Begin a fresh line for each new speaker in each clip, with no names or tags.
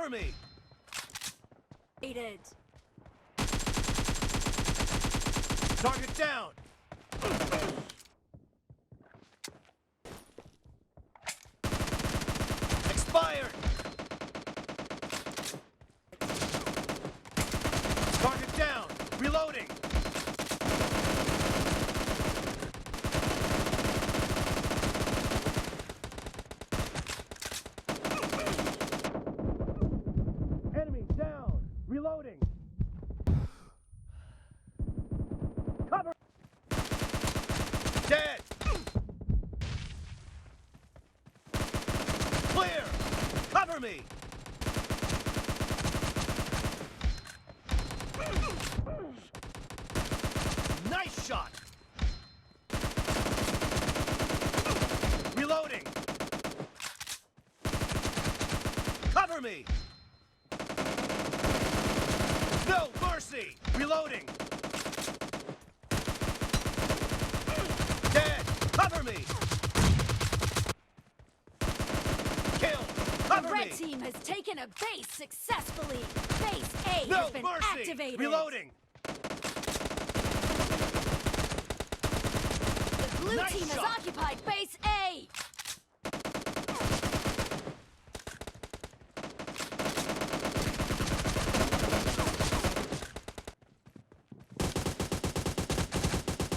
Cover me! Target down! Expired! Target down! Reloading! Enemy down! Reloading! Cover! Dead! Clear! Cover me! Nice shot! Reloading! Cover me! No mercy! Reloading! Dead! Cover me! Kill! Cover
The red
me!
team has taken a base successfully. Base A
No
has been
mercy!
activated.
Reloading!
The blue
Nice
team
shot.
has occupied base A.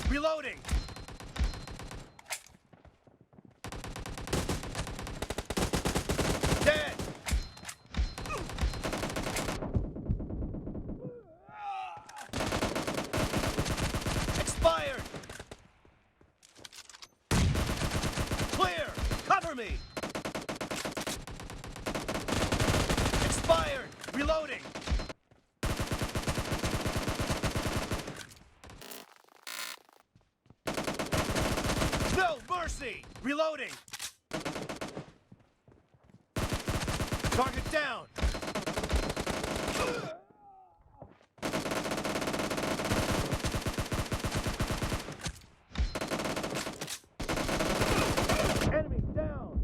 Reloading! Dead! Expired! Clear! Cover me! Expired! Reloading! No mercy! Reloading! Target down! Enemy down!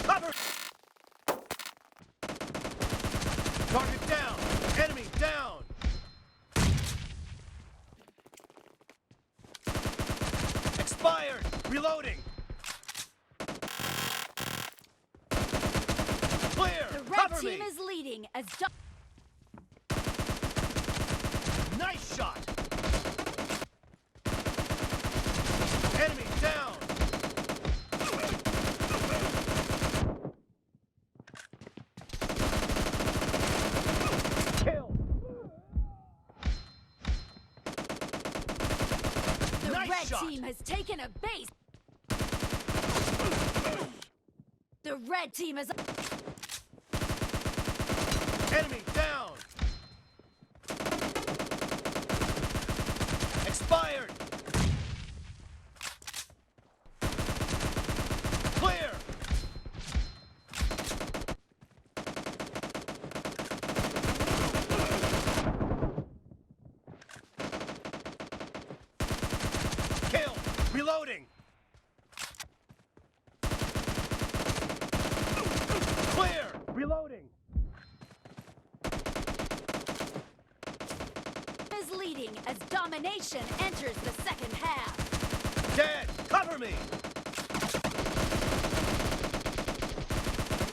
Cover! Target down! Enemy down! Expired! Reloading! Clear!
The red
Cover
team
me!
is leading as
Nice shot! Enemy down! Kill!
the
Nice
red
shot.
team has taken a base. The red team is
Enemy down! Expired! Clear! Kill! Reloading! Clear! Reloading!
is leading as domination enters the second half.
Dead! Cover me!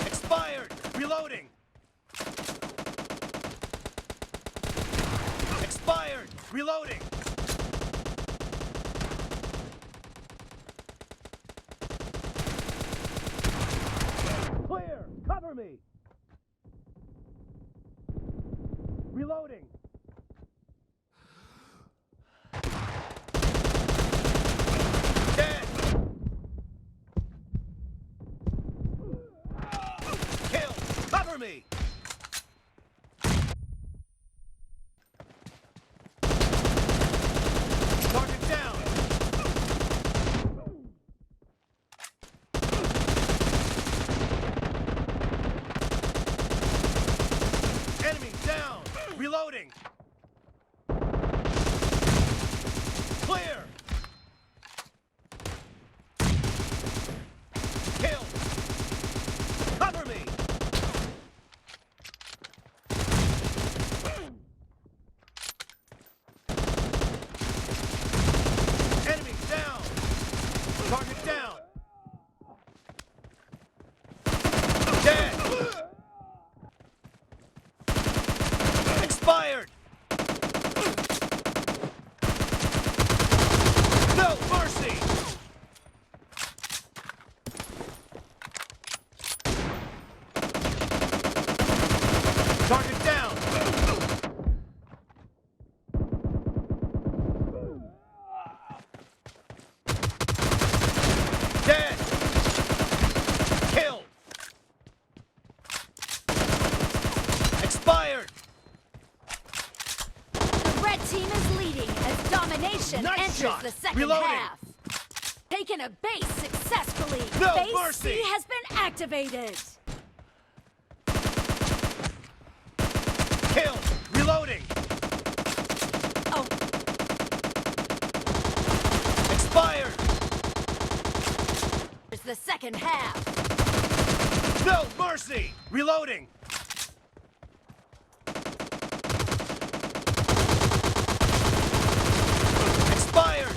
Expired! Reloading! Expired! Reloading! Clear! Cover me! Reloading! Dead! Kill! Cover me! Target down! Enemy down! Reloading! Target down. Dead. Expired. No mercy. Target down. Dead. Killed. Expired.
The red team is leading as domination
Nice
enters
shot.
the second
Reloading.
half. Taken a base successfully.
No
Base
mercy.
C has been activated.
Killed. Reloading.
Oh,
Expired.
there's the second half.
No mercy. Reloading. Expired.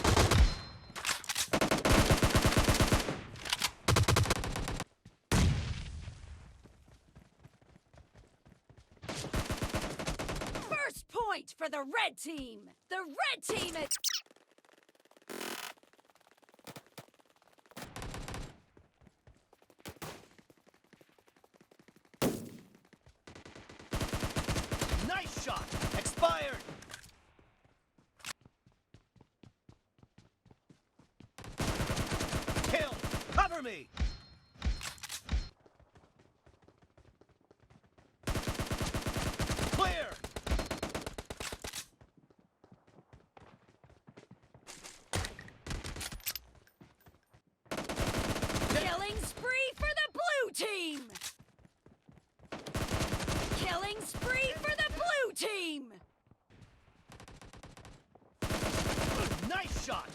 First point for the red team. The red team is...
Nice shot. Expired. Kill. Cover me. Clear.
Killing spree for the blue team! Killing spree for the blue team!
Nice shot.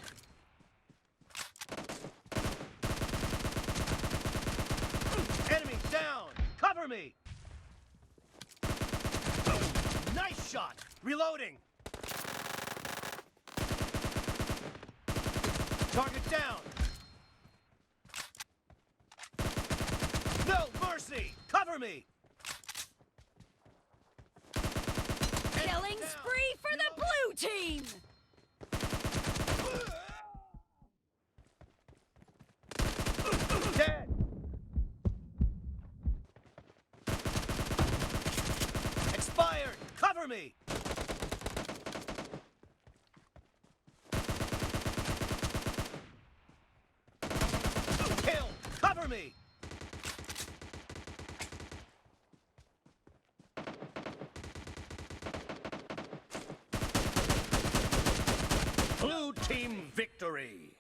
Enemy down. Cover me. Nice shot. Reloading. Target down. No mercy. Cover me.
Killing
down.
spree for the blue team!
Dead. Expired. Cover me. Kill. Cover me. Blue team victory.